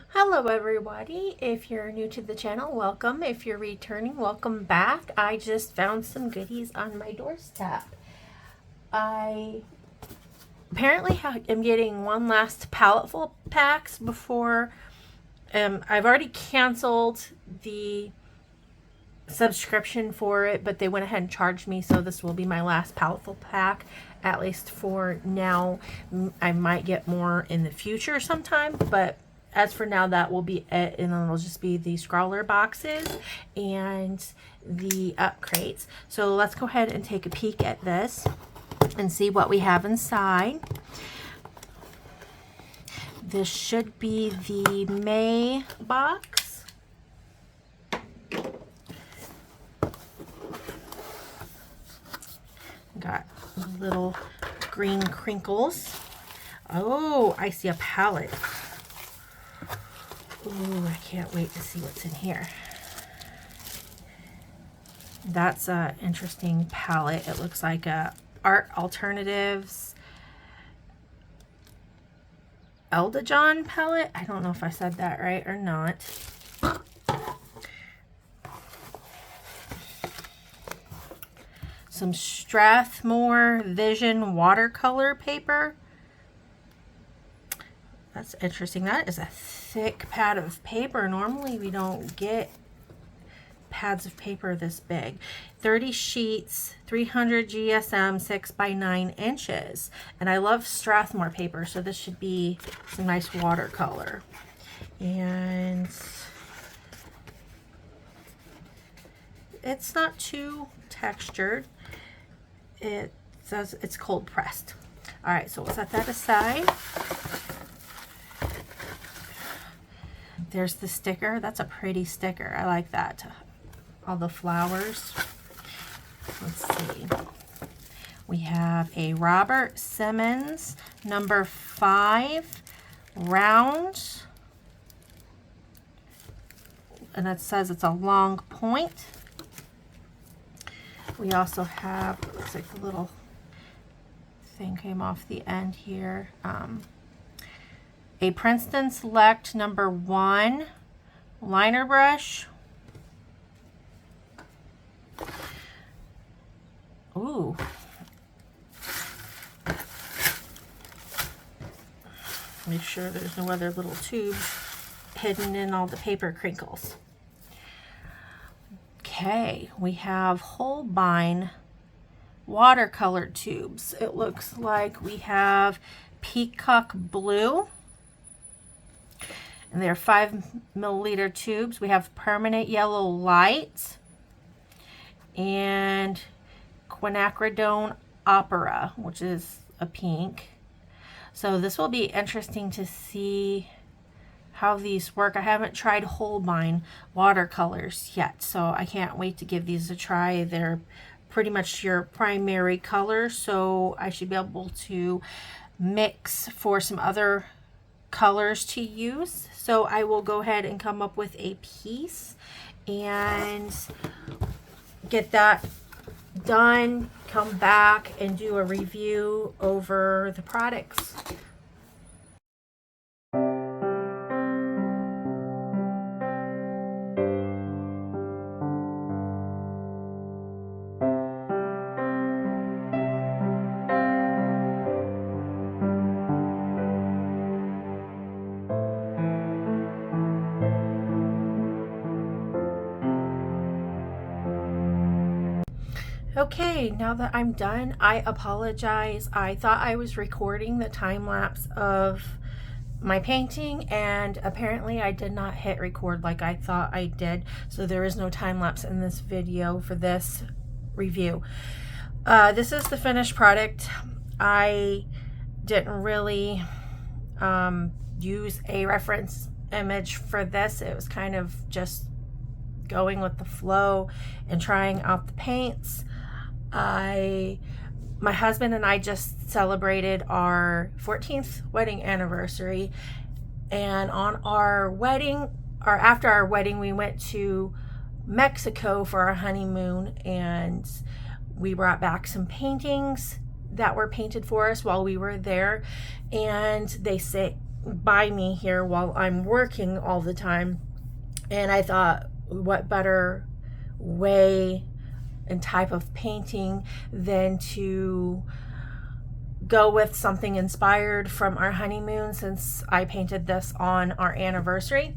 Hello everybody. If you're new to the channel, welcome. If you're returning, welcome back. I just found some goodies on my doorstep. I apparently am getting one last Paletteful Packs before I've already canceled the subscription for it, but they went ahead and charged me, so this will be my last Paletteful Pack, at least for now. I might get more in the future sometime, but as for now, that will be it, and then it'll just be the scrawler boxes and the up crates. So let's go ahead and take a peek at this and see what we have inside. This should be the May box. Got little green crinkles. Oh, I see a palette. Ooh, I can't wait to see what's in here. That's an interesting palette. It looks like a Art Alternatives Eldejon palette. I don't know if I said that right or not. Some Strathmore Vision watercolor paper. That's interesting. That is a thick pad of paper. Normally we don't get pads of paper this big. 30 sheets, 300 GSM, 6 by 9 inches. And I love Strathmore paper, so this should be some nice watercolor. And it's not too textured. It says it's cold pressed. All right, so we'll set that aside. There's the sticker. That's a pretty sticker. I like that. All the flowers. Let's see. We have a Robert Simmons number 5 round. And it says it's a long point. We also have, it looks like the little thing came off the end here. A Princeton Select number 1 liner brush. Ooh. Make sure there's no other little tubes hidden in all the paper crinkles. Okay, we have Holbein watercolor tubes. It looks like we have Peacock Blue. And they're 5 milliliter tubes. We have Permanent Yellow Light and Quinacridone Opera, which is a pink. So this will be interesting to see how these work. I haven't tried Holbein watercolors yet, so I can't wait to give these a try. They're pretty much your primary color, so I should be able to mix for some other colors to use. So I will go ahead and come up with a piece and get that done, come back and do a review over the products. Okay, now that I'm done, I apologize. I thought I was recording the time lapse of my painting, and apparently I did not hit record like I thought I did. So there is no time lapse in this video for this review. This is the finished product. I didn't really use a reference image for this. It was kind of just going with the flow and trying out the paints. My husband and I just celebrated our 14th wedding anniversary, and on our wedding, or after our wedding, we went to Mexico for our honeymoon, and we brought back some paintings that were painted for us while we were there, and they say by me here while I'm working all the time. And I thought, what better way and type of painting than to go with something inspired from our honeymoon, since I painted this on our anniversary.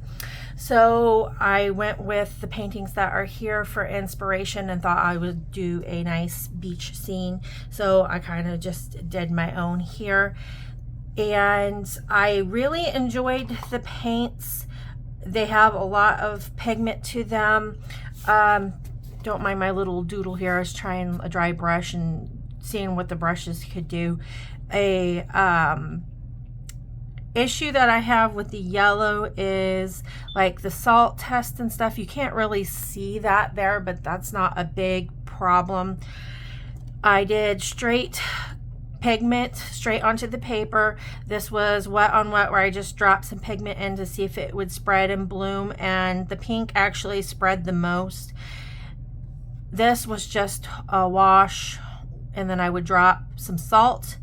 So I went with the paintings that are here for inspiration and thought I would do a nice beach scene. So I kind of just did my own here. And I really enjoyed the paints. They have a lot of pigment to them. Don't mind my little doodle here. I was trying a dry brush and seeing what the brushes could do. A issue that I have with the yellow is like the salt test and stuff. You can't really see that there, but that's not a big problem. I did straight pigment straight onto the paper. This was wet on wet, where I just dropped some pigment in to see if it would spread and bloom, and the pink actually spread the most. This was just a wash, and then I would drop some salt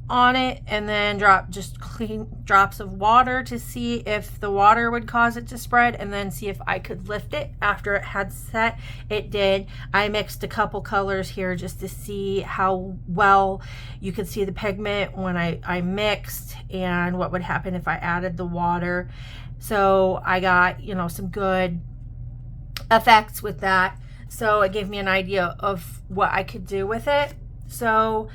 on it and then drop just clean drops of water to see if the water would cause it to spread, and then see if I could lift it after it had set. It did. I mixed a couple colors here just to see how well you could see the pigment when I mixed, and what would happen if I added the water. So I got, you know, some good effects with that. So it gave me an idea of what I could do with it. So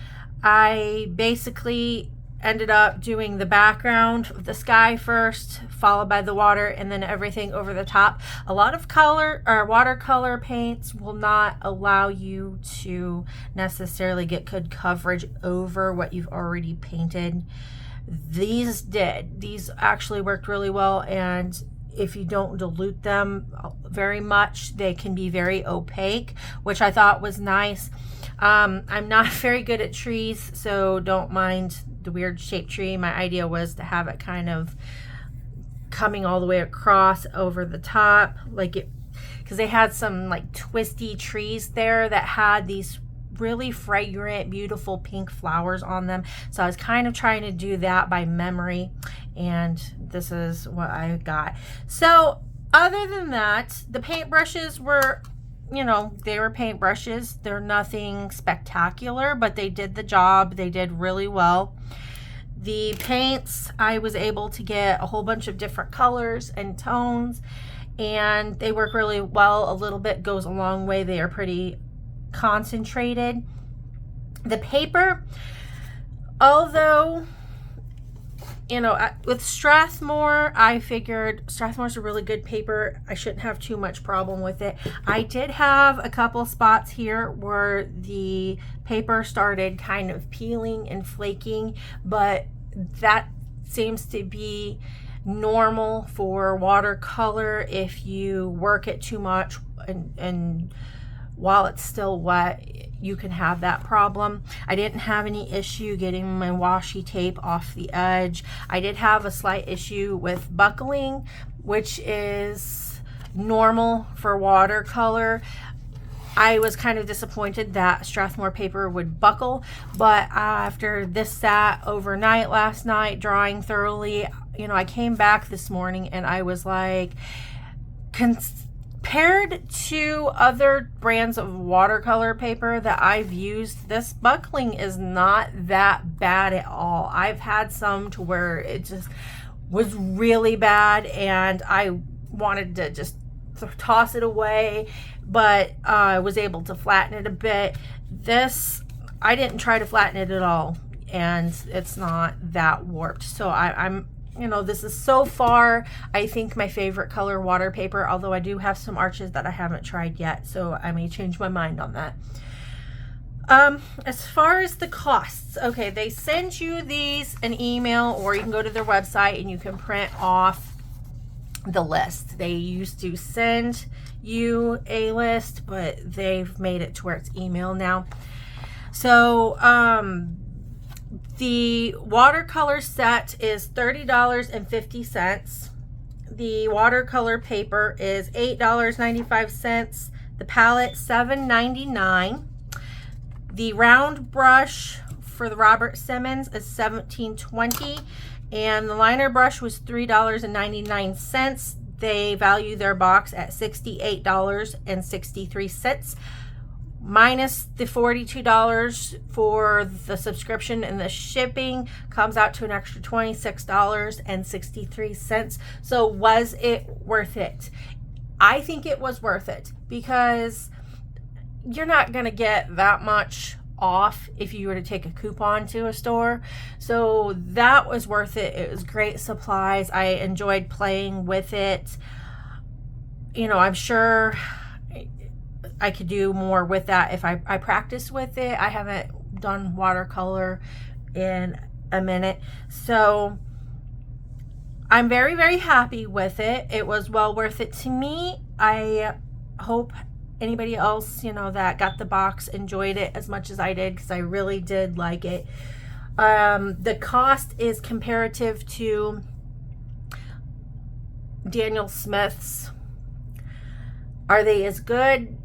I basically ended up doing the background of the sky first, followed by the water, and then everything over the top. A lot of color or watercolor paints will not allow you to necessarily get good coverage over what you've already painted. These did. These actually worked really well, and if you don't dilute them very much, they can be very opaque, which I thought was nice. I'm not very good at trees, so don't mind the weird shaped tree. My idea was to have it kind of coming all the way across over the top, like it, because they had some like twisty trees there that had these really fragrant, beautiful pink flowers on them. So I was kind of trying to do that by memory, and this is what I got. So other than that, the paintbrushes were, you know, they were paintbrushes. They're nothing spectacular, but they did the job. They did really well. The paints, I was able to get a whole bunch of different colors and tones, and they work really well. A little bit goes a long way. They are pretty concentrated. The paper, although, you know, with Strathmore, I figured Strathmore's a really good paper. I shouldn't have too much problem with it. I did have a couple spots here where the paper started kind of peeling and flaking, but that seems to be normal for watercolor if you work it too much and while it's still wet, you can have that problem. I didn't have any issue getting my washi tape off the edge. I did have a slight issue with buckling, which is normal for watercolor. I was kind of disappointed that Strathmore paper would buckle, but after this sat overnight last night, drying thoroughly, you know, I came back this morning and I was like, compared to other brands of watercolor paper that I've used, this buckling is not that bad at all. I've had some to where it just was really bad and I wanted to just toss it away, but I was able to flatten it a bit. This, I didn't try to flatten it at all, and it's not that warped. So I'm you know, this is so far, I think, my favorite color water paper, although I do have some arches that I haven't tried yet, so I may change my mind on that. As far as the costs, okay, they send you these an email, or you can go to their website and you can print off the list. They used to send you a list, but they've made it to where it's email now. So, the watercolor set is $30.50. The watercolor paper is $8.95. The palette, $7.99. The round brush for the Robert Simmons is $17.20. and the liner brush was $3.99. They value their box at $68.63, minus the $42 for the subscription, and the shipping comes out to an extra $26.63. So was it worth it? I think it was worth it, because you're not going to get that much off if you were to take a coupon to a store. So that was worth it. It was great supplies. I enjoyed playing with it. You know, I'm sure I could do more with that if I practice with it. I haven't done watercolor in a minute. So I'm very, very happy with it. It was well worth it to me. I hope anybody else, you know, that got the box enjoyed it as much as I did, because I really did like it. The cost is comparative to Daniel Smith's. Are they as good?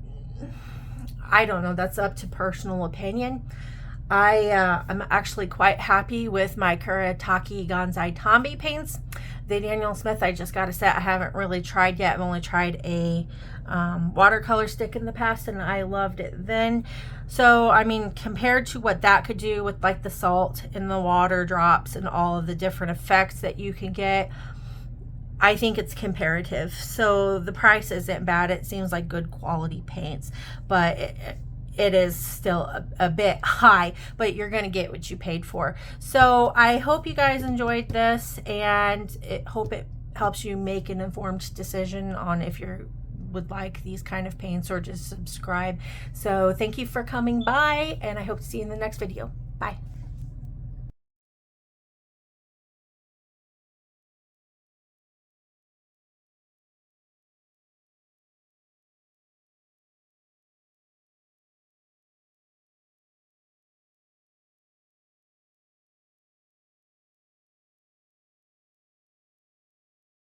I don't know. That's up to personal opinion. I'm actually quite happy with my Kuretake Gansai Tombi paints. The Daniel Smith, I just got a set. I haven't really tried yet. I've only tried a watercolor stick in the past, and I loved it then. So, I mean, compared to what that could do with like the salt and the water drops and all of the different effects that you can get, I think it's comparative. So the price isn't bad. It seems like good quality paints, but it is still a bit high, but you're going to get what you paid for. So I hope you guys enjoyed this, and hope it helps you make an informed decision on if you would like these kind of paints, or just subscribe. So thank you for coming by, and I hope to see you in the next video. Bye.